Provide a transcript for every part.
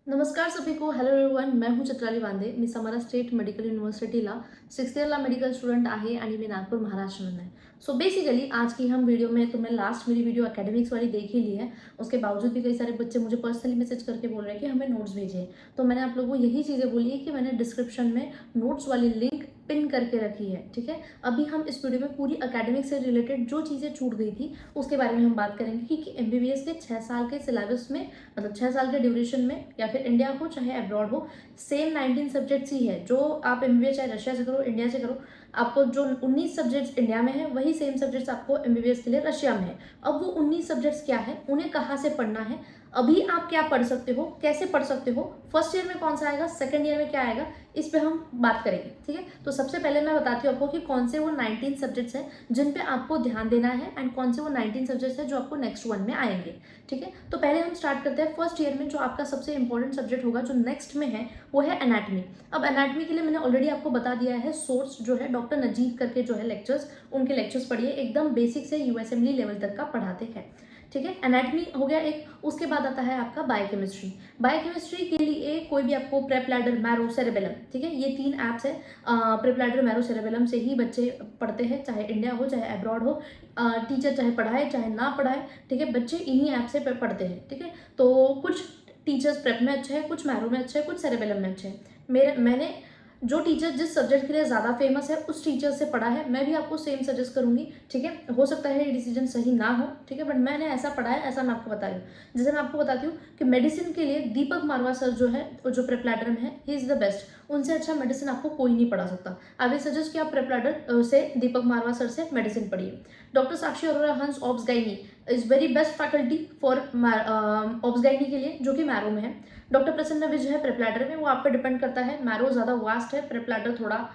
नमस्कार सभी को। हेलो एवरीवन, मैं हूं चित्राली वांदे. मी समारा स्टेट मेडिकल युनिव्हर्सिटीला 6th इयरला मेडिकल स्टुडंट आहे आणि मी नागपूर महाराष्ट्र में. सो बेसिकली आज की हम वीडियो में तो मैं लास्ट मेरी वीडियो एकेडमिक्स वाली देख ही ली है. उसके बावजूद भी कई सारे बच्चे मुझे पर्सनली मैसेज करके बोल रहे हैं कि हमें नोट्स भेजिए. तो मैंने आप लोगों को यही चीज़ें बोली है कि मैंने डिस्क्रिप्शन में नोट्स वाली लिंक पिन करके रखी है. ठीक है, अभी हम इस वीडियो में पूरी एकेडमिक से रिलेटेड जो चीज़ें छूट गई थी उसके बारे में हम बात करेंगे कि एमबीबीएस के 6 साल के सिलेबस में, मतलब 6 साल के ड्यूरेशन में, या फिर इंडिया हो चाहे अब्रॉड हो, सेम 19 सब्जेक्ट्स ही है. जो आप एमबीबीएस चाहे रशिया से करो इंडिया से करो, आपको जो 19 सब्जेक्ट्स इंडिया में है वही सेम सब्जेक्ट्स आपको एमबीबीएस के लिए रशिया में है. अब वो 19 सब्जेक्ट्स क्या है, उन्हें कहाँ से पढ़ना है, अभी आप क्या पढ़ सकते हो, कैसे पढ़ सकते हो, फर्स्ट ईयर में कौन सा आएगा, सेकंड ईयर में क्या आएगा, इस पे हम बात करेंगे. ठीक है, तो सबसे पहले मैं बताती हूँ आपको कि कौन से वो 19 सब्जेक्ट्स हैं जिन पे आपको ध्यान देना है एंड कौन से वो 19 सब्जेक्ट्स हैं जो आपको नेक्स्ट वन में आएंगे. ठीक है, तो पहले हम स्टार्ट करते हैं फर्स्ट ईयर में. जो आपका सबसे इंपॉर्टेंट सब्जेक्ट होगा जो नेक्स्ट में है वो है एनाटमी. अब एनाटमी के लिए मैंने ऑलरेडी आपको बता दिया है, सोर्स जो है डॉक्टर नजीब करके जो है लेक्चर्स, उनके लेक्चर्स पढ़िए, एकदम बेसिक से यूएसएमडी लेवल तक का पढ़ाते हैं. ठीक है, एनाटमी हो गया एक. उसके बाद आता है आपका बायोकेमिस्ट्री. बायोकेमिस्ट्री के लिए कोई भी आपको प्रेप लैडर, मैरो, सेरेबेलम, ठीक है, ये 3 ऐप्स है. प्रेप लैडर, मैरो, सेरेबेलम से ही बच्चे पढ़ते हैं, चाहे इंडिया हो चाहे अब्रॉड हो. टीचर चाहे पढ़ाए चाहे ना पढ़ाए, ठीक है, बच्चे इन्हीं ऐप से पढ़ते हैं. ठीक है, तो कुछ टीचर्स प्रेप में अच्छे हैं, कुछ मैरो में अच्छे हैं, कुछ सेरेबेलम में अच्छे हैं. मैंने जो टीचर जिस सब्जेक्ट के लिए ज़्यादा फेमस है उस टीचर से पढ़ा है, मैं भी आपको सेम सजेस्ट करूंगी. ठीक है, हो सकता है ये डिसीजन सही ना हो, ठीक है, बट मैंने ऐसा पढ़ा है, ऐसा मैं आपको बता रही हूँ. जैसे मैं आपको बताती हूँ कि मेडिसिन के लिए दीपक मारवा सर जो है, जो प्रेपलैडर में है, ही इज़ द बेस्ट. उनसे अच्छा मेडिसिन आपको कोई नहीं पढ़ा सकता. आई विल सजेस्ट कि आप प्रेपलैडर से दीपक मारवा सर से मेडिसिन पढ़िए. Doctor Sakshi Arora Hans obs gynae is very best faculty for obs gynae के लिए, जो कि मैरो में है. डॉक्टर प्रसन्न विज है प्रेपलैडर में, वो आप पे डिपेंड करता है. मैरो ज़्यादा वास्ट है, प्रेपलैडर थोड़ा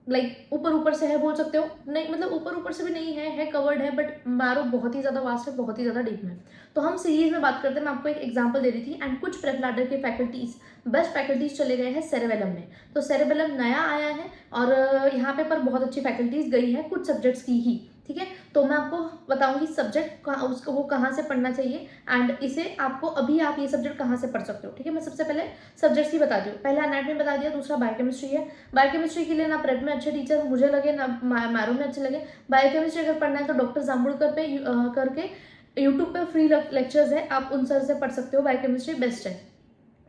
लाइक ऊपर ऊपर से है बोल सकते हो. नहीं, मतलब ऊपर ऊपर से भी नहीं है कवर्ड है, बट मैरो बहुत ही ज़्यादा वास्ट है, बहुत ही ज़्यादा डीप में. तो हम सीरीज में बात करते हैं. मैं आपको एक एग्जांपल दे रही थी. एंड कुछ प्रेपलैडर के फैकल्टीज, बेस्ट फैकल्टीज चले गए हैं सेरेबेलम में. तो सेरेबेलम नया आया है और यहाँ पे पर बहुत अच्छी फैकल्टीज गई है कुछ सब्जेक्ट्स की ही. ठीक है, तो मैं आपको बताऊंगी सब्जेक्ट उसको वो कहाँ से पढ़ना चाहिए एंड इसे आपको अभी आप ये सब्जेक्ट कहाँ से पढ़ सकते हो. ठीक है, मैं सबसे पहले सब्जेक्ट्स ही बता दी हूँ. पहला एनाटॉमी बता दिया, दूसरा बायोकेमिस्ट्री है. बायोकेमिस्ट्री के लिए ना प्रेप में अच्छे टीचर मुझे लगे, ना मैरो में अच्छे लगे. बायोकेमिस्ट्री अगर पढ़ना है तो डॉक्टर जाम्बुड़कर पे करके यूट्यूब पे फ्री लेक्चर्स है, आप उन सर से पढ़ सकते हो. बायोकेमिस्ट्री बेस्ट है,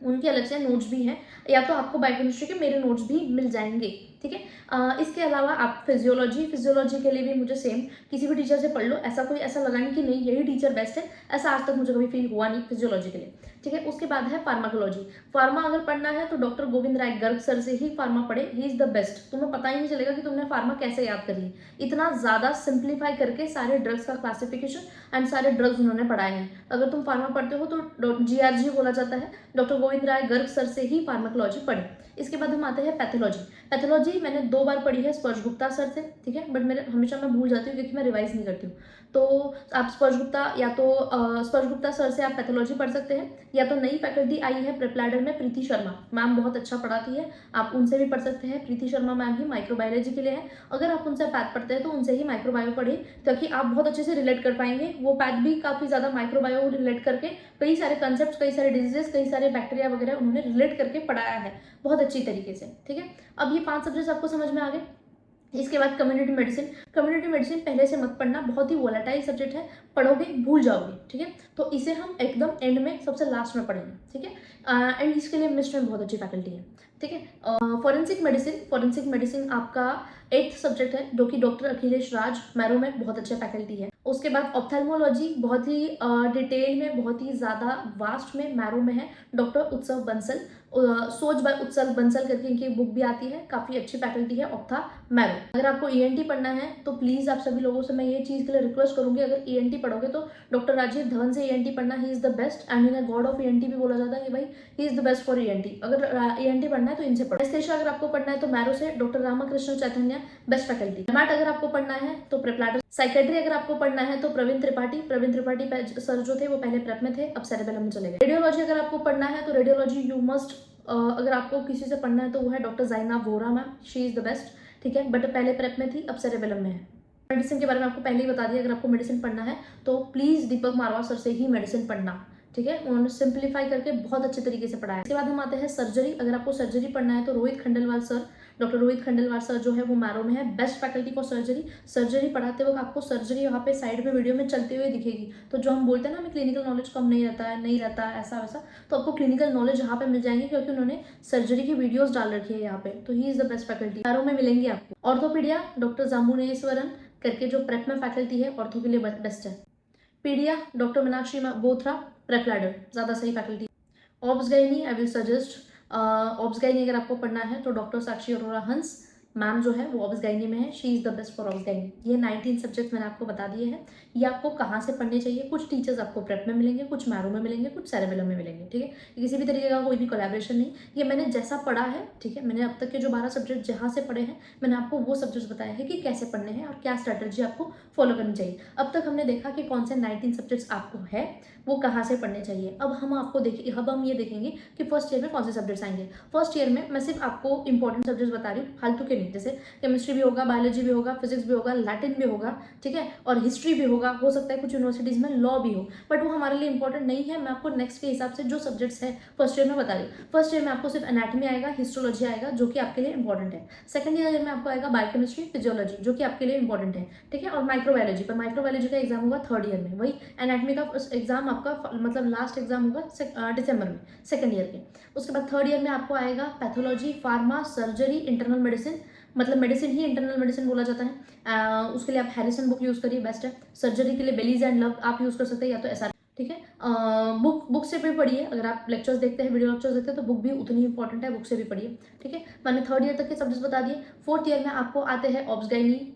उनके अलग से नोट्स भी हैं, या तो आपको बायोकेमिस्ट्री के मेरे नोट्स भी मिल जाएंगे. ठीक है, इसके अलावा आप फिजियोलॉजी के लिए भी मुझे सेम किसी भी टीचर से पढ़ लो. ऐसा कोई ऐसा लगा नहीं कि नहीं यही टीचर बेस्ट है, ऐसा आज तक मुझे कभी फील हुआ नहीं फिजियोलॉजी के लिए. ठीक है, उसके बाद है फार्माकोलॉजी. फार्मा अगर पढ़ना है तो डॉक्टर गोविंद राय गर्ग सर से ही फार्मा पढ़े, ही इज़ द बेस्ट. तुम्हें पता ही नहीं चलेगा कि तुमने फार्मा कैसे याद कर ली. इतना ज़्यादा सिंप्लीफाई करके सारे ड्रग्स का क्लासिफिकेशन एंड सारे ड्रग्स उन्होंने पढ़ाए हैं. अगर तुम फार्मा पढ़ते हो तो GRG बोला जाता है, डॉक्टर गोविंद राय गर्ग सर से ही फार्माकोलॉजी पढ़े. इसके बाद हम आते हैं पैथोलॉजी. पैथोलॉजी मैंने 2 बार पढ़ी है स्पर्श गुप्ता सर से. ठीक है, बट मेरे हमेशा मैं भूल जाती हूँ क्योंकि मैं रिवाइज नहीं करती हूँ. तो आप स्पर्श गुप्ता सर से आप पैथोलॉजी पढ़ सकते हैं. या तो नई फैकल्टी आई है प्रेपलैडर में, प्रीति शर्मा मैम बहुत अच्छा पढ़ाती है, आप उनसे भी पढ़ सकते हैं. प्रीति शर्मा मैम ही माइक्रोबायोलॉजी के लिए है. अगर आप उनसे पैथ पढ़ते हैं तो उनसे ही माइक्रोबायो पढ़े, ताकि आप बहुत अच्छे से रिलेट कर पाएंगे. वो पैथ भी काफ़ी ज़्यादा माइक्रोबायो रिलेट करके कई सारे कंसेप्ट, कई सारे डिजीजेस, कई सारे बैक्टीरिया वगैरह उन्होंने रिलेट करके पढ़ाया है बहुत अच्छी तरीके से. ठीक है, अब ये 5 सब्जेक्ट्स आपको समझ में आ गए. इसके बाद कम्युनिटी मेडिसिन. कम्युनिटी मेडिसिन पहले से मत पढ़ना, बहुत ही वोलेटाइल सब्जेक्ट है, पढ़ोगे भूल जाओगे. ठीक है, तो इसे हम एकदम एंड में सबसे लास्ट में पढ़ेंगे. ठीक है, एंड इसके लिए मिस्ट में बहुत अच्छी फैकल्टी है. ठीक है, फॉरेंसिक मेडिसिन आपका 8th सब्जेक्ट है, जो कि डॉक्टर अखिलेश राज मैरो में बहुत अच्छे फैकल्टी है. उसके बाद ऑप्थेल्मोलॉजी बहुत ही डिटेल में, बहुत ही ज़्यादा वास्ट में मैरो में है, डॉक्टर उत्सव बंसल. सोच बाय उत्सव बंसल करके इनकी बुक भी आती है, काफ़ी अच्छी फैकल्टी है ऑप्था मैरो. अगर आपको ENT पढ़ना है तो प्लीज़ आप सभी लोगों से मैं ये चीज़ के लिए रिक्वेस्ट करूंगी, अगर ENT पढ़ोगे तो डॉक्टर राजीव धवन से ENT पढ़ना. He is the best and इन्हें गॉड ऑफ ENT भी बोला जाता है कि भाई he is the best for ENT. अगर ENT पढ़ना है तो इनसे पढ़ो. एस्थेशिया अगर आपको पढ़ना है तो मैरो से डॉक्टर रामाकृष्ण चैतन्य बेस्ट फैकल्टी. मैट अगर आपको पढ़ना है तो प्रेपलैडर. साइकेट्री अगर आपको पढ़ना है तो प्रवीण त्रिपाठी सर जो थे वो पहले प्रेप में थे, अब सेरेबेलम में चले गए. रेडियोलॉजी अगर आपको पढ़ना है तो रेडियोलॉजी यू मस्ट, अगर आपको किसी से पढ़ना है तो वो है doctor Zaina Vora ma'am, she is the best. ठीक है, बट पहले प्रेप में थी, अब सेरेबेलम में है. मेडिसिन के बारे में आपको पहले ही बता दिया, अगर आपको मेडिसिन पढ़ना है तो प्लीज़ दीपक मारवा सर से ही मेडिसिन पढ़ना. ठीक है, उन्होंने सिंप्लीफाई करके बहुत अच्छे तरीके से पढ़ाया। इसके बाद हम आते हैं सर्जरी। अगर आपको सर्जरी पढ़ना है तो Rohit Khandelwal sir, doctor Rohit Khandelwal sir जो है वो मैरो में है, best faculty for surgery. Surgery पढ़ाते वक्त आपको सर्जरी वहाँ पे साइड पे वीडियो में चलते हुए दिखेगी। तो जो हम बोलते हैं ना हमें क्लिनिकल नॉलेज कम नहीं रहता है ऐसा वैसा, तो आपको क्लिनिकल नॉलेज यहाँ पे मिल जाएंगे क्योंकि उन्होंने सर्जरी की वीडियोज डाल रखी है यहाँ पे। तो he is the best faculty, marrow में मिलेंगे आपको। ऑर्थोपीडिया डॉक्टर जाम्बुनेश्वरन करके जो प्रेप में फैकल्टी है, ऑर्थो के लिए बेस्ट है। Pedia doctor Meenakshi Bothra, prep ladder ज़्यादा सही faculty. Obs gynae I will suggest, obs gynae अगर आपको पढ़ना है तो डॉक्टर साक्षी अरोरा हंस मैम जो है वो ऑब्स गायनी में है, she is the best for obs gynae. ये 19 सब्जेक्ट मैंने आपको बता दिए हैं। ये आपको कहाँ से पढ़ने चाहिए, कुछ टीचर्स आपको प्रेप में मिलेंगे, कुछ मैरो में मिलेंगे, कुछ सेरेबेलम में मिलेंगे, ठीक है। किसी भी तरीके का कोई भी कोलैबोरेशन नहीं, ये मैंने जैसा पढ़ा है, ठीक है। मैंने अब तक के जो 12 सब्जेक्ट जहाँ से पढ़े हैं मैंने आपको वो सब्जेक्ट्स बताए हैं कि कैसे पढ़ने हैं और क्या स्ट्रैटेजी आपको फॉलो करनी चाहिए। अब तक हमने देखा कि कौन से 19 सब्जेक्ट्स आपको है वो कहाँ से पढ़ने चाहिए। अब हम ये देखेंगे कि फर्स्ट ईयर में कौन से सब्जेक्ट्स आएंगे। फर्स्ट ईयर में मैं सिर्फ आपको इंपॉर्टेंट सब्जेक्ट्स बता रही हूँ, फालतू के नहीं, जैसे केमिस्ट्री भी होगा, बायोलॉजी भी होगा, फिजिक्स भी होगा, लैटिन भी होगा, ठीक है, और हिस्ट्री भी होगा, हो सकता है कुछ यूनिवर्सिटीज़ में लॉ भी हो, बट वो हमारे लिए इंपॉर्टेंट नहीं है। मैं आपको नेक्स्ट के हिसाब से जो सब्जेक्ट्स है फर्स्ट ईयर में बता रही हूँ। फर्स्ट ईयर में आपको सिर्फ एनाटमी आएगा, हिस्टोलॉजी आएगा जो कि आपके लिए इंपॉर्टेंट है। सेकंड ईयर में आपको आएगा बायोकेमिस्ट्री, फिजियोलॉजी जो कि आपके लिए इंपॉर्टेंट है, ठीक है, और माइक्रोबायोलॉजी। पर माइक्रोबायोलॉजी का एग्जाम होगा थर्ड ईयर में, वही एनाटमी का एग्जाम आपका मतलब लास्ट एग्जाम होगा दिसंबर में सेकंड ईयर के। उसके बाद थर्ड ईयर में आपको आएगा pathology, pharma, surgery, internal medicine, मतलब मेडिसिन ही इंटरनल मेडिसिन बोला जाता है। उसके लिए आप हैरिसन बुक यूज़ करिए, बेस्ट है। सर्जरी के लिए बेलीज एंड लव आप यूज़ कर सकते हैं, या तो एसआर, ठीक है। बुक से भी पढ़िए, अगर आप लेक्चर्स देखते हैं, वीडियो लेक्चर्स देखते हैं तो बुक भी उतनी इंपॉर्टेंट है, बुक से भी पढ़िए, ठीक है। मैंने थर्ड ईयर तक के सब्जेक्ट्स बता दिए। फोर्थ ईयर में आपको आते हैं ऑब्स गायनी,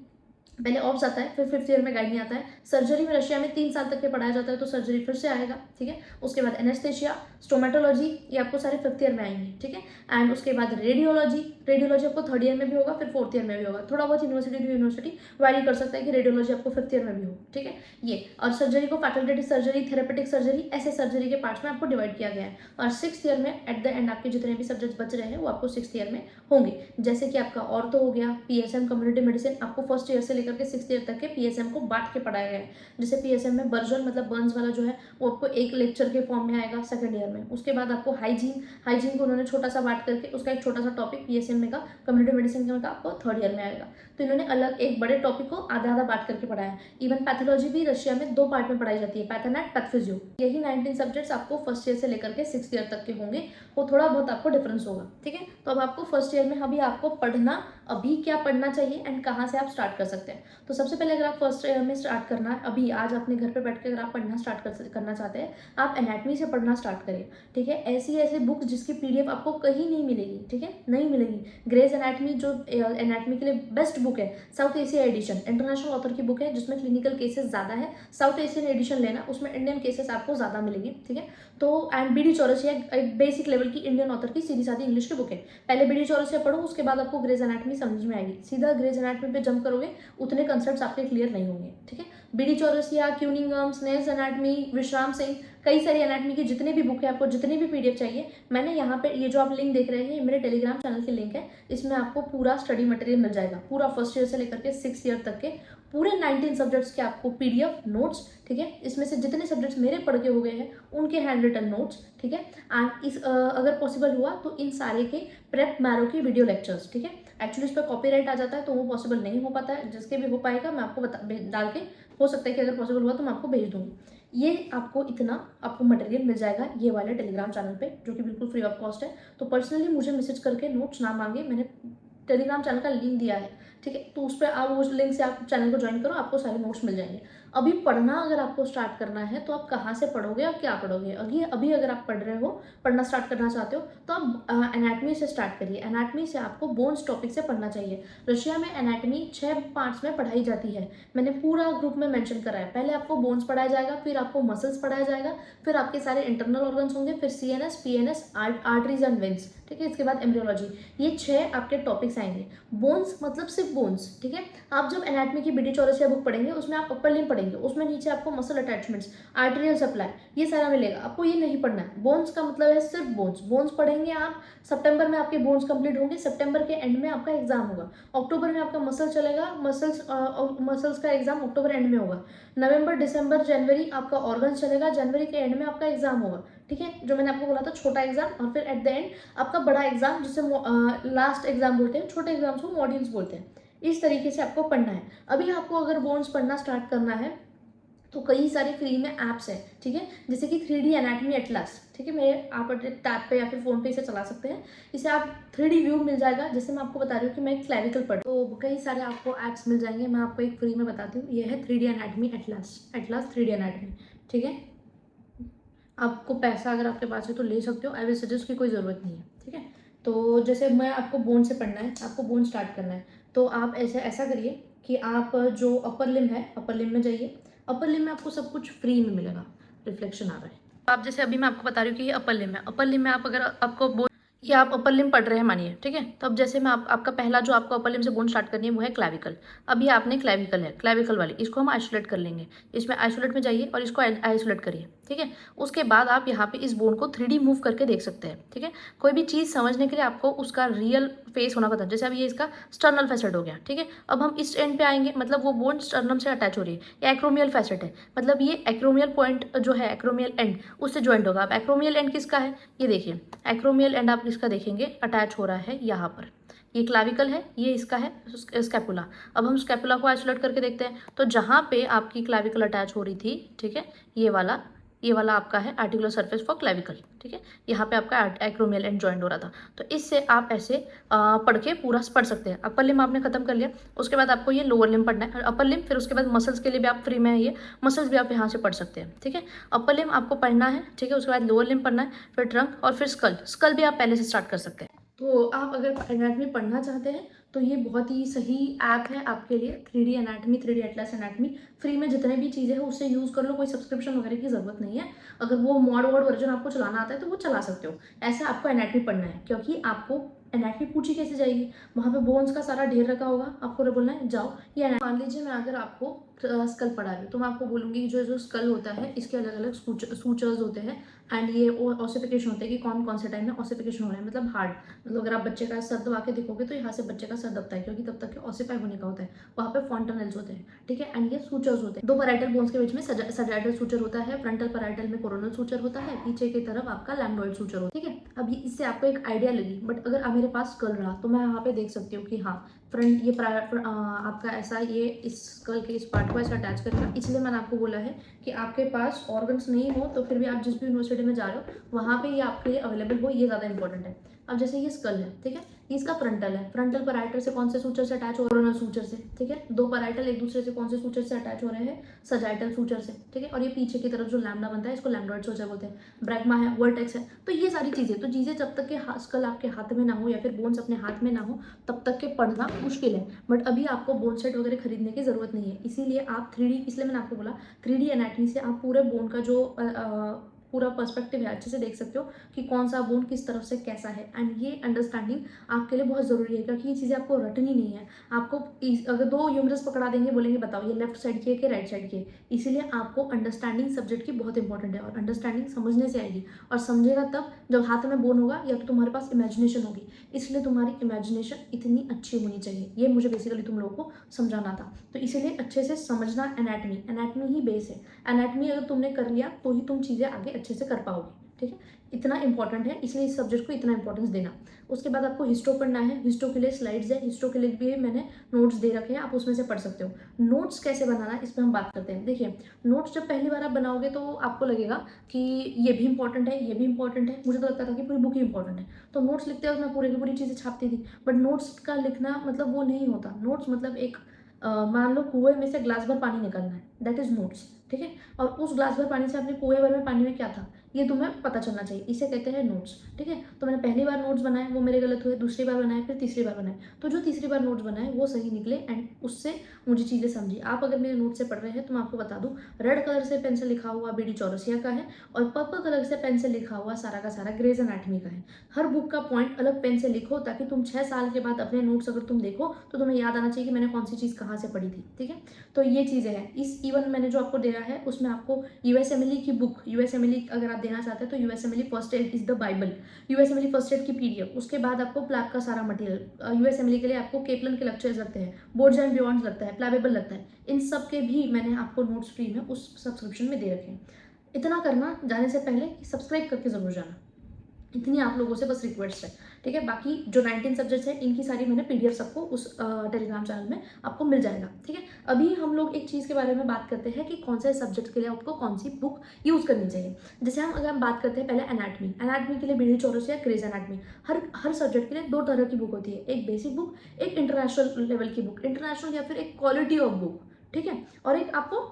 पहले ऑब्स आता है, फिर फिफ्थ ईयर में गायनी आता है। सर्जरी में रशिया में 3 साल तक के पढ़ाया जाता है, तो सर्जरी फिर से आएगा, ठीक है। उसके बाद एनेस्थेशिया, स्टोमेटोलॉजी, ये आपको सारे फिफ्थ ईयर में आएंगे, ठीक है। एंड उसके बाद रेडियोलॉजी आपको थर्ड ईयर में भी होगा, फिर फोर्थ ईयर में भी होगा। थोड़ा बहुत यूनिवर्सिटी टू यूनिवर्सिटी वारी कर सकता है कि रेडियोलॉजी आपको फिफ्थ ईयर में भी हो, ठीक है। ये और सर्जरी को फैकल्टेटिव सर्जरी, थेरेपेटिक सर्जरी, ऐसे सर्जरी के पार्ट्स में आपको डिवाइड किया गया है। और सिक्स ईयर में एट द एंड आपके जितने भी सब्जेक्ट्स बच रहे हैं वो आपको सिक्स ईयर में होंगे, जैसे कि आपका ऑर्थो हो गया, पीएसएम, कम्युनिटी मेडिसिन, आपको फर्स्ट ईयर से लेकर के सिक्स ईयर तक के पीएसएम को बांट के पढ़ाया गया है। जैसे पीएसएम में बर्जन मतलब बर्न्स वाला जो है वो आपको एक लेक्चर के फॉर्म में आएगा सेकंड ईयर में। उसके बाद आपको हाइजीन को उन्होंने छोटा सा बांट करके उसका एक छोटा सा टॉपिक पीएसएम में का, कम्युनिटी मेडिसिन का आपको थर्ड ईयर में आएगा। तो इन्होंने अलग एक बड़े टॉपिक को आधा आधा बांट करके पढ़ाया। इवन पैथोलॉजी भी रशिया में 2 पार्ट में पढ़ाई जाती है, पैथोनैट, पैथोफिजियो। यही 19 सब्जेक्ट्स आपको फर्स्ट ईयर से लेकर के सिक्स ईयर तक के होंगे, वो थोड़ा बहुत आपको डिफरेंस होगा, ठीक है। तो अब आपको फर्स्ट ईयर में अभी आपको पढ़ना, अभी क्या पढ़ना चाहिए एंड कहाँ से आप स्टार्ट कर सकते हैं। तो सबसे पहले अगर आप फर्स्ट ईयर में स्टार्ट करना है, अभी आज अपने घर पे बैठ के अगर आप पढ़ना स्टार्ट करना चाहते हैं, आप एनाटमी से पढ़ना स्टार्ट करिए, ठीक है। ऐसी बुक जिसकी पीडीएफ आपको कहीं नहीं मिलेगी, ठीक है, नहीं मिलेगी। ग्रेज एनाटमी जो एनाटमी के लिए बेस्ट बुक है, South Asia edition, international author की बुक है जिसमें क्लिनिकल केसेस ज़्यादा है। साउथ एशियन एडिशन लेना, उसमें इंडियन केसेस आपको ज़्यादा मिलेंगे, ठीक है। तो एंड बीडी चौरसिया एक बेसिक लेवल की इंडियन ऑथर की सीधी सादी इंग्लिश की बुक है। पहले बीडी चौरसिया पढ़ो, उसके बाद आपको ग्रेज एनाटमी समझ में आएगी। सीधा ग्रेज एनाटमी पे जंप करोगे उतने कंसेप्ट्स आपके क्लियर नहीं होंगे, ठीक है। बीडी चौरसिया, क्यूनिंगम, स्नेल्स एनाटमी, विश्राम सिंह, कई सारी एनाटमी की जितने भी बुक है, आपको जितनी भी पीडीएफ चाहिए, मैंने यहाँ पे ये जो आप लिंक देख रहे हैं ये मेरे टेलीग्राम चैनल की लिंक है। इसमें आपको पूरा स्टडी मटेरियल मिल जाएगा, पूरा फर्स्ट ईयर से लेकर के सिक्स ईयर तक के पूरे 19 सब्जेक्ट्स के आपको पीडीएफ नोट्स, ठीक है। इसमें से जितने सब्जेक्ट्स मेरे पढ़ के हो गए हैं उनके हैंड रिटन नोट्स, ठीक है। एंड इस अगर पॉसिबल हुआ तो इन सारे के प्रेप मैरो की वीडियो लेक्चर्स, ठीक है। एक्चुअली इस पर कॉपीराइट आ जाता है तो वो पॉसिबल नहीं हो पाता है, जिसके भी हो पाएगा मैं आपको डाल के, हो सकता है कि अगर पॉसिबल हुआ तो मैं आपको भेज दूँगी। ये आपको इतना आपको मटेरियल मिल जाएगा ये वाले टेलीग्राम चैनल पे, जो कि बिल्कुल फ्री ऑफ कॉस्ट है। तो पर्सनली मुझे मैसेज करके नोट्स ना मांगे, मैंने टेलीग्राम चैनल का लिंक दिया है, ठीक है। तो उस पर आप उस लिंक से आप चैनल को ज्वाइन करो, आपको सारे नोट्स मिल जाएंगे। अभी पढ़ना अगर आपको स्टार्ट करना है तो आप कहाँ से पढ़ोगे और क्या पढ़ोगे। अभी अगर आप पढ़ रहे हो, पढ़ना स्टार्ट करना चाहते हो तो आप एनाटमी से स्टार्ट करिए। एनाटमी से आपको बोन्स टॉपिक से पढ़ना चाहिए। रशिया में एनाटमी 6 पार्ट्स में पढ़ाई जाती है, मैंने पूरा ग्रुप में मेंशन करा है। पहले आपको बोन्स पढ़ाया जाएगा, फिर आपको मसल्स पढ़ाया जाएगा, फिर आपके सारे इंटरनल ऑर्गन्स होंगे, फिर CNS, PNS, arteries and veins, ठीक है। इसके बाद एम्ब्रियोलॉजी, ये 6 आपके टॉपिक्स आएंगे। बोन्स मतलब सिर्फ बोन्स, ठीक है। आप जब एनाटमी की बीडी चौरसिया बुक पढ़ेंगे उसमें आप अपर लिम्ब पढ़ेंगे, पढ़ेंगे, उसमें नीचे आपको मसल अटैचमेंट्स, आर्टेरियल सप्लाई, ये सारा मिलेगा। आपको ये नहीं पढ़ना है। बोन्स का मतलब है सिर्फ बोन्स। बोन्स पढ़ेंगे आप। सितंबर में आपके बोन्स कंप्लीट होंगे, सितंबर के एंड में आपका एग्जाम होगा। अक्टूबर में आपका मसल चलेगा, मसल्स का एग्जाम अक्टूबर एंड में होगा। नवंबर, दिसंबर, जनवरी आपका ऑर्गन्स चलेगा, जनवरी के एंड में आपका एग्जाम होगा। ठीक है, जो मैंने आपको बोला था छोटा एग्जाम, और फिर एट द एंड आपका बड़ा एग्जाम, जिसे लास्ट एग्जाम बोलते हैं। छोटे एग्जाम्स को मॉड्यूल्स बोलते हैं। इस तरीके से आपको पढ़ना है। अभी आपको अगर बोन्स पढ़ना स्टार्ट करना है तो कई सारे फ्री में ऐप्स हैं, ठीक है, जैसे कि 3D एनाटमी एटलस, ठीक है, मेरे आप टैब पे या फिर फोन पे इसे चला सकते हैं। इसे आप 3D व्यू मिल जाएगा। जैसे मैं आपको बता रही हूँ कि मैं एक क्लैविकल पढ़, तो कई सारे आपको ऐप्स मिल जाएंगे। मैं आपको एक फ्री में बताती हूँ, ये है 3D anatomy Atlas, 3D anatomy, ठीक है। आपको पैसा अगर आपके पास है तो ले सकते हो, आई विल सजेस्ट की कोई ज़रूरत नहीं है, ठीक है। तो जैसे मैं आपको बोन से पढ़ना है, आपको बोन स्टार्ट करना है, तो आप ऐसा करिए कि आप जो अपर लिम है, अपर लिम में जाइए। अपर लिम में आपको सब कुछ फ्री में मिलेगा। रिफ्लेक्शन आ रहा है। आप जैसे अभी मैं आपको बता रही हूँ कि ये अपर लिम है। अपर लिम में आप अगर आपको बोन, ये आप अपर लिम पढ़ रहे हैं मानिए, ठीक है। तो अब जैसे मैं आपका पहला जो आपको अपर लिम से बोन स्टार्ट करनी है वो है क्लैविकल। अभी आपने क्लैविकल है, क्लैविकल वाली, इसको हम आइसोलेट कर लेंगे। इसमें आइसोलेट में जाइए और इसको आइसोलेट करिए, ठीक है। उसके बाद आप यहाँ पे इस बोन को 3D मूव करके देख सकते हैं, ठीक है। कोई भी चीज़ समझने के लिए आपको उसका रियल फेस होना पड़ता है। जैसे अब ये इसका स्टर्नल फैसेट हो गया, ठीक है। अब हम इस एंड पे आएंगे, मतलब वो बोन स्टर्नम से अटैच हो रही है। ये एक्रोमियल फैसेट है, मतलब ये एक्रोमियल पॉइंट जो है, एक्रोमियल एंड, उससे ज्वाइंट होगा। अब एक्रोमियल एंड किसका है, ये देखिए, एक्रोमियल एंड आप इसका देखेंगे अटैच हो रहा है यहाँ पर। ये क्लाविकल है, ये इसका है स्कैपुला। अब हम स्कैपुला को आइसोलेट करके देखते हैं। तो जहाँ पे आपकी क्लाविकल अटैच हो रही थी, ठीक है, ये वाला आपका है आर्टिकुलर सरफेस फॉर क्लैविकल, ठीक है। यहाँ पे आपका एक्रोमियल एंड जॉइंट हो रहा था। तो इससे आप ऐसे पढ़ के पूरा पढ़ सकते हैं। अपर लिम आपने खत्म कर लिया, उसके बाद आपको ये लोअर लिम पढ़ना है, अपर लिम। फिर उसके बाद मसल्स के लिए भी आप फ्री में है, ये मसल्स भी आप यहाँ से पढ़ सकते हैं, ठीक है। अपर लिम आपको पढ़ना है, ठीक है। उसके बाद लोअर लिम पढ़ना है, फिर ट्रंक, और फिर स्कल। स्कल भी आप पहले से स्टार्ट कर सकते हैं। तो आप अगर एनाटमी पढ़ना चाहते हैं तो ये बहुत ही सही ऐप है आपके लिए, 3D anatomy, 3D Atlas anatomy. Free में जितने भी चीज़ें हैं उससे यूज़ कर लो, कोई सब्सक्रिप्शन वगैरह की ज़रूरत नहीं है। अगर वो मॉड वर्जन आपको चलाना आता है तो वो चला सकते हो। ऐसा आपको एनाटमी पढ़ना है, क्योंकि आपको एनाटमी पूछी कैसे जाएगी, वहाँ पे बोन्स का सारा ढेर रखा होगा, आपको बोलना है जाओ ये। मान लीजिए मैं अगर आपको स्कल पढ़ा रही हूँ तो मैं आपको बोलूँगी जो स्कल होता है इसके अलग अलग सूचर्स होते हैं, एंड ये ऑसिफिकेशन होते हैं कि कौन कौन से टाइम में ऑसिफिकेशन हो रहा है, मतलब हार्ड, मतलब अगर आप बच्चे का सर दबा के देखोगे तो यहाँ से बच्चे का सर दबता है, क्योंकि तब तक के ऑसिफाई होने का होता है। वहाँ पे फॉन्टनल्स होते हैं, ठीक है। एंड ये सूचर्स होते हैं। दो पैराइटल बोन्स के बीच में सजाइटल सूचर होता है, फ्रंटल पैराइटल में कोरोनल सूचर होता है, पीछे की तरफ आपका लैम्बडॉइड सूचर होता है, ठीक है। अब इससे आपको एक आइडिया लगी। बट अगर मेरे पास स्कल रहा तो मैं यहाँ पे देख सकती हूँ कि हाँ, फ्रंट ये आपका ऐसा, ये इस स्कल के इस पार्ट को ऐसा अटैच करेगा। इसलिए मैंने आपको बोला है कि आपके पास ऑर्गन्स नहीं हो तो फिर भी आप जिस भी यूनिवर्सिटी में जा रहे हो वहाँ पे ये आपके लिए अवेलेबल हो, ये ज़्यादा इंपॉर्टेंट है। अब जैसे ये स्कल है, ठीक है, ये इसका फ्रंटल है। फ्रंटल पैराइटल से कौन से सूचर से अटैच हो रहे हैं, सूचर से, ठीक है। दो पैराइटल एक दूसरे से कौन से सूचर से अटैच हो रहे हैं, सजाइटल सूचर से, ठीक है। और ये पीछे की तरफ जो लैम्डा बनता है इसको लैम्बडॉइड सूचर बोलते हैं। ब्रैग्मा है, वर्टेक्स है। तो ये सारी चीज़ें, तो चीज़ें जब तक के स्कल आपके हाथ में ना हो या फिर बोन्स अपने हाथ में ना हो तब तक के पढ़ना मुश्किल है। बट अभी आपको बोन सेट वगैरह खरीदने की ज़रूरत नहीं है, इसीलिए आप 3D, इसलिए मैंने आपको बोला 3D एनाटमी से आप पूरे बोन का जो पूरा पर्सपेक्टिव है अच्छे से देख सकते हो कि कौन सा बोन किस तरफ से कैसा है। एंड ये अंडरस्टैंडिंग आपके लिए बहुत ज़रूरी है, क्योंकि ये चीज़ें आपको रटनी नहीं है। आपको अगर दो ह्यूमरस पकड़ा देंगे, बोलेंगे बताओ ये लेफ्ट साइड की है कि राइट साइड की है, इसीलिए आपको अंडरस्टैंडिंग सब्जेक्ट की बहुत इंपॉर्टेंट है। और अंडरस्टैंडिंग समझने से आएगी, और समझेगा तब जब हाथ में बोन होगा या तो तुम्हारे पास इमेजिनेशन होगी। इसलिए तुम्हारी इमेजिनेशन इतनी अच्छी होनी चाहिए, ये मुझे बेसिकली तुम लोगों को समझाना था। तो इसीलिए अच्छे से समझना एनाटमी, एनाटमी ही बेस है। एनाटमी अगर तुमने कर लिया तो ही तुम चीज़ें आगे अच्छे से कर पाओगे, ठीक है। इतना इंपॉर्टेंट है, इसलिए इस सब्जेक्ट को इतना इंपॉर्टेंस देना। उसके बाद आपको हिस्टो पढ़ना है। हिस्टो के लिए स्लाइड्स है, हिस्टो के लिए भी मैंने नोट्स दे रखे हैं, आप उसमें से पढ़ सकते हो। नोट्स कैसे बनाना है इस पर हम बात करते हैं। देखिए, नोट्स जब पहली बार आप बनाओगे तो आपको लगेगा कि ये भी इंपॉर्टेंट है, ये भी इंपॉर्टेंट है। मुझे तो लगता था कि पूरी बुक ही इंपॉर्टेंट है, तो नोट्स लिखते वक्त मैं पूरी की पूरी चीज़ें छापती थी। बट नोट्स का लिखना मतलब वो नहीं होता। नोट्स मतलब एक मान लो कुएं में से ग्लास भर पानी निकलना है, दैट इज नोट्स, ठीक है। और उस ग्लास भर पानी से आपने कुएं भर में पानी में क्या था, ये तुम्हें पता चलना चाहिए, इसे कहते हैं नोट्स। ठीक है, तो मैंने पहली बार नोट्स बनाए, वो मेरे गलत हुए, दूसरी बार बनाए, फिर तीसरी बार बनाए, तो जो तीसरी बार नोट्स बनाए वो सही निकले एंड उससे मुझे चीज़ें समझी। आप अगर मेरे नोट से पढ़ रहे हैं तो मैं आपको बता दूँ, रेड कलर से पेन से लिखा हुआ बीडी चौरसिया का है और पर्पल कलर से पेन से लिखा हुआ सारा का सारा ग्रेज एनाटमी का है। हर बुक का पॉइंट अलग पेन से लिखो ताकि तुम 6 साल के बाद अपने नोट्स अगर तुम देखो तो तुम्हें याद आना चाहिए कि मैंने कौन सी चीज़ कहाँ से पढ़ी थी। ठीक है, तो ये चीज़ें हैं। इस इवन मैंने जो आपको दिया है उसमें आपको यूएसएमएलई की बुक, यूएसएमएलई अगर आप देना चाहते हैं तो USMLE first aid is the Bible, USMLE first aid की पीडीएफ, उसके बाद आपको प्लैब का सारा मटेरियल, यूएसएमएलई के लिए आपको केपलन के लेक्चर्स लगते हैं, बोर्ड्स एंड बियॉन्ड लगता है, प्लैबेबल लगता है, इन सब के भी मैंने आपको नोट्स फ्री में उस सब्सक्रिप्शन में दे रखे हैं। इतना करना जाने से पहले कि सब्सक्राइब करके जरूर जाना, इतनी आप लोगों से बस रिक्वेस्ट है। ठीक है, बाकी जो 19 सब्जेक्ट्स हैं इनकी सारी मैंने पीडीएफ सबको उस टेलीग्राम चैनल में आपको मिल जाएगा। ठीक है, अभी हम लोग एक चीज़ के बारे में बात करते हैं कि कौन से सब्जेक्ट के लिए आपको कौन सी बुक यूज़ करनी चाहिए। जैसे अगर हम बात करते हैं पहले एनाटमी के लिए बीडी चौरसिया या ग्रेज एनाटमी, हर सब्जेक्ट के लिए 2 तरह की बुक होती है, एक बेसिक बुक, एक इंटरनेशनल लेवल की बुक, इंटरनेशनल या फिर एक क्वालिटी ऑफ बुक। ठीक है, और एक आपको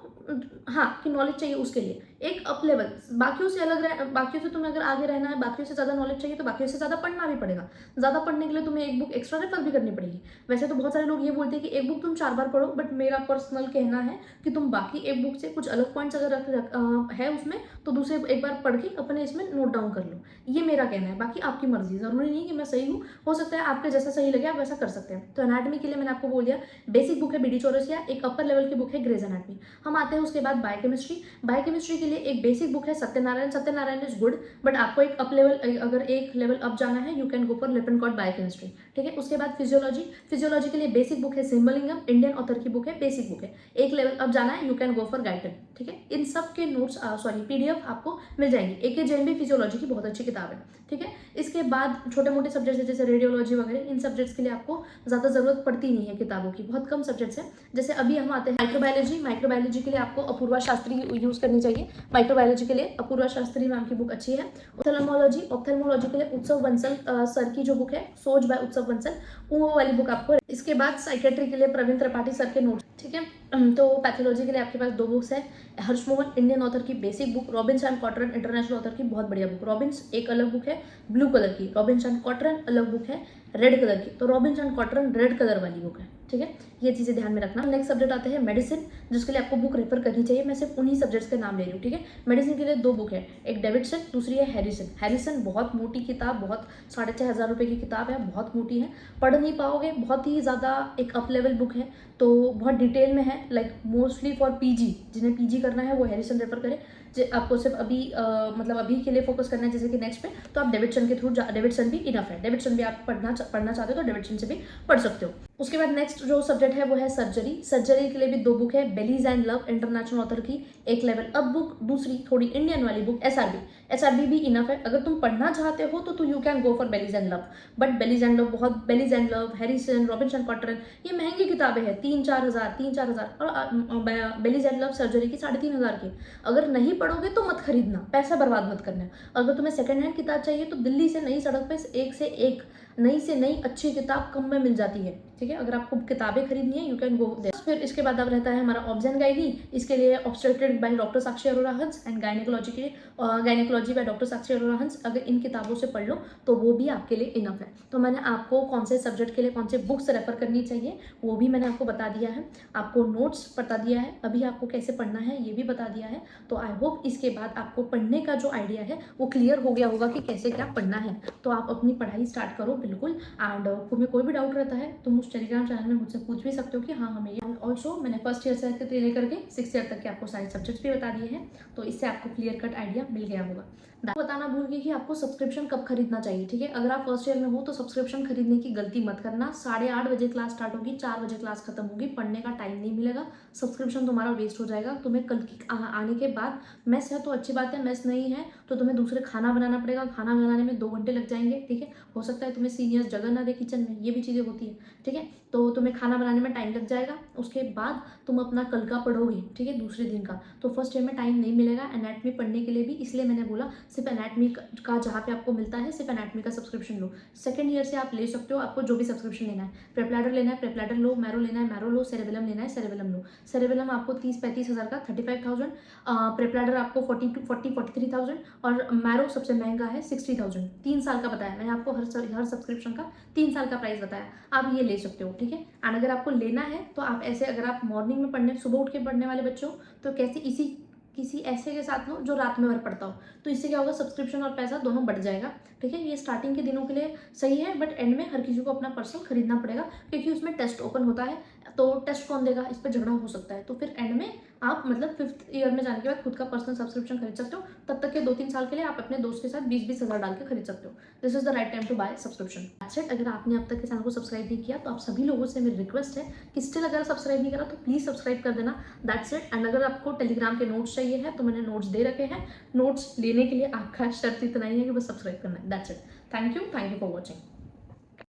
हाँ कि नॉलेज चाहिए उसके लिए एक अप लेवल, बाकियों से अलग बाकियों से तुम्हें अगर आगे रहना है, बाकियों से ज़्यादा नॉलेज चाहिए तो बाकियों से ज़्यादा पढ़ना भी पड़ेगा। ज़्यादा पढ़ने के लिए तुम्हें एक बुक एक्स्ट्रा रेफर भी करनी पड़ेगी। वैसे तो बहुत सारे लोग ये बोलते हैं कि एक बुक तुम 4 बार पढ़ो, बट मेरा पर्सनल कहना है कि तुम बाकी एक बुक से कुछ अलग पॉइंट्स अगर है उसमें तो दूसरे एक बार पढ़ के अपने इसमें नोट डाउन कर लो, ये मेरा कहना है। बाकी आपकी मर्जी, ज़रूरी नहीं कि मैं सही हूँ, हो सकता है आपके जैसा सही लगे आप वैसा कर सकते हैं। तो एनाटमी के लिए मैंने आपको बोल दिया, बेसिक बुक है बीडी चौरसिया, एक अपर लेवल की बुक है ग्रेज एनाटमी। हम आते हैं उसके बाद बायोकेमिस्ट्री के लिए एक बेसिक बुक है सत्यनारायण इज गुड, बट आपको एक अप लेवल, अगर एक लेवल अप जाना है you can go for Lippincott biochemistry. ठीक है, उसके बाद फिजियोलॉजी के लिए बेसिक बुक है सिम्बलिंगम, इंडियन ऑथर की बुक है, बेसिक बुक है, एक लेवल अप जाना है you can go for Guyton. ठीक है, इन सब के नोट्स पीडीएफ आपको मिल जाएंगे। AK जेएनबी फिजियोलॉजी की बहुत अच्छी किताब है। ठीक है, इसके बाद छोटे मोटे सब्जेक्ट्स जैसे रेडियोलॉजी वगैरह, इन सब्जेक्ट्स के लिए आपको ज़्यादा जरूरत पड़ती नहीं है किताबों की, बहुत कम सब्जेक्ट्स हैं। जैसे अभी हम आते हैं माइक्रोबायोलॉजी के लिए आपको अपूर्वा शास्त्री यूज़ करनी चाहिए। माइक्रोबायोलॉजी के लिए अपूर्वा शास्त्री मैम की बुक अच्छी है। ऑप्थेल्मोलॉजी के लिए उत्सव बंसल सर की जो बुक है सोच बाय उत्सव बंसल, वो वाली बुक आपको। इसके बाद साइकेट्री के लिए प्रवीण त्रिपाठी सर के नोट्स। ठीक है, तो पैथोलॉजी के लिए आपके पास 2 बुक्स है, हर्षमोहन इंडियन ऑथर की basic book, Robins and कॉटरन international author की बहुत बढ़िया बुक। रॉबिन्स एक अलग बुक है ब्लू कलर की, रॉबिन्स एंड कॉटरन अलग बुक है रेड कलर की, तो रॉबिन्स एंड कॉटरन रेड कलर वाली बुक है। ठीक है, ये चीज़ें ध्यान में रखना। नेक्स्ट सब्जेक्ट आते हैं मेडिसिन, जिसके लिए आपको बुक रेफर करनी चाहिए। मैं सिर्फ उन्हीं सब्जेक्ट्स के नाम ले रही हूँ। ठीक है, मेडिसिन के लिए 2 बुक है, एक डेविडसन, दूसरी है हैरिसन बहुत मोटी किताब, बहुत 6,500 रुपये की किताब है, बहुत मोटी है, पढ़ नहीं पाओगे, बहुत ही ज़्यादा एक अप लेवल बुक है, तो बहुत डिटेल में है, लाइक मोस्टली फॉर पीजी, जिन्हें पीजी करना है वो हैरिसन रेफर करें। आपको सिर्फ अभी मतलब अभी के लिए फोकस करना है जैसे कि नेक्स्ट पे, तो आप डेविडसन के थ्रू डेविडसन भी इनफ है, डेविडसन भी आप पढ़ना चाहते हो तो डेविडसन से भी पढ़ सकते हो। उसके बाद नेक्स्ट जो सब्जेक्ट है वो है सर्जरी के लिए भी 2 बुक है, बेलीज एंड लव इंटरनेशनल ऑथर की, एक लेवल अप बुक, दूसरी थोड़ी इंडियन वाली बुक एसआरबी भी इनफ है। अगर तुम पढ़ना चाहते हो तो you can go for Bailey's and Love, but Bailey's and Love Harrison Robinson Cotran ये महंगी किताबें हैं, 3-4 हज़ार, और बेलीज एंड लव सर्जरी की 3,500 की। अगर नहीं पढ़ोगे तो मत खरीदना, पैसा बर्बाद मत करना। अगर तुम्हें सेकंड हैंड किताब चाहिए तो दिल्ली से नई सड़क पे एक से एक नई से नई अच्छी किताब कम में मिल जाती है। ठीक है, अगर आपको किताबें खरीदनी है यू कैन गो देयर। फिर इसके बाद अब रहता है हमारा ऑब्स एंड गाइनी, इसके लिए obstetric by doctor Sakshi Arora हंस एंड गायनेकोलॉजी के लिए gynaecology by doctor Sakshi Arora हंस। अगर इन किताबों से पढ़ लो तो वो भी आपके लिए इनफ है। तो मैंने आपको कौन से सब्जेक्ट के लिए कौन से बुक्स रेफर करनी चाहिए वो भी मैंने आपको बता दिया है, आपको नोट्स बता दिया है, अभी आपको कैसे पढ़ना है ये भी बता दिया है। तो आई होप इसके बाद आपको पढ़ने का जो आइडिया है वो क्लियर हो गया होगा कि कैसे क्या पढ़ना है। तो आप अपनी पढ़ाई स्टार्ट करो बिल्कुल। एंड तुम्हें कोई भी डाउट रहता है तुम उस टेलीग्राम चैनल में मुझसे पूछ भी सकते हो कि हाँ हमें ये। ऑल्सो मैंने फर्स्ट ईयर से लेकर के 6th ईयर तक के आपको सारे सब्जेक्ट्स भी बता दिए हैं, तो इससे आपको क्लियर कट आइडिया मिल गया होगा। बताना भूल गई कि आपको सब्सक्रिप्शन कब खरीदना चाहिए। ठीक है, अगर आप फर्स्ट ईयर में हो तो सब्सक्रिप्शन खरीदने की गलती मत करना। 8:30 बजे क्लास स्टार्ट होगी, 4 बजे क्लास खत्म होगी, पढ़ने का टाइम नहीं मिलेगा, सब्सक्रिप्शन तुम्हारा वेस्ट हो जाएगा। तुम्हें कल की आने के बाद मेस है तो अच्छी बात है, मेस नहीं है तो तुम्हें दूसरे खाना बनाना पड़ेगा, खाना बनाने में 2 घंटे लग जाएंगे। ठीक है, हो सकता है तुम्हें सीनियर्स जगह ना दे किचन में, ये भी चीज़ें होती है। ठीक है, तो तुम्हें खाना बनाने में टाइम लग जाएगा, उसके बाद तुम अपना कल का पढ़ोगे। ठीक है, दूसरे दिन का, तो फर्स्ट ईयर में टाइम नहीं मिलेगा एनाटमी पढ़ने के लिए भी। इसलिए मैंने बोला सिर्फ एनाटमी का जहाँ पे आपको मिलता है सिर्फ एनाटमी का सब्सक्रिप्शन लो। सेकंड ईयर से आप ले सकते हो, आपको जो भी सब्सक्रिप्शन लेना है, प्रेप्लैडर लेना है प्रेप्लैडर लो, मैरो लेना है मैरो लो, सेरेबेलम लेना है सेरेबेलम लो। सेरेबेलम आपको 30-35 हज़ार का 35,000, प्रेप्लैडर आपको 43,000 और मैरो सबसे महंगा है 60,000। 3 साल का बताया मैंने आपको, हर सब्सक्रिप्शन का 3 साल का प्राइस बताया, आप ये ले सकते हो, ठीक है। एंड अगर आपको लेना है तो आप ऐसे, अगर आप मॉर्निंग में पढ़ने, सुबह उठ के पढ़ने वाले बच्चे हो तो कैसे किसी ऐसे के साथ लो जो रात में भर पढ़ता हो, तो इससे क्या होगा, सब्सक्रिप्शन और पैसा दोनों बढ़ जाएगा, ठीक है। ये स्टार्टिंग के दिनों के लिए सही है, बट एंड में हर किसी को अपना पर्सनल खरीदना पड़ेगा, क्योंकि उसमें टेस्ट ओपन होता है, तो टेस्ट कौन देगा, इस पर झगड़ा हो सकता है। तो फिर एंड में आप मतलब 5th ईयर में जाने के बाद खुद का पर्सनल सब्सक्रिप्शन खरीद सकते हो। तब तक के 2-3 साल के लिए आप अपने दोस्त के साथ 20-20 हज़ार डाल के खरीद सकते हो। This is the right time to buy subscription. That's it. अगर आपने अब तक के चैनल को सब्सक्राइब नहीं किया तो आप सभी लोगों से मेरी रिक्वेस्ट है कि स्टिल अगर सब्सक्राइब नहीं करा तो प्लीज़ सब्सक्राइब कर देना। That's it. एंड अगर आपको टेलीग्राम के नोट्स चाहिए है तो मैंने नोट्स दे रखे हैं। नोट्स लेने के लिए आपका शर्त इतना ही है कि बस सब्सक्राइब करना है। That's it. Thank you for watching.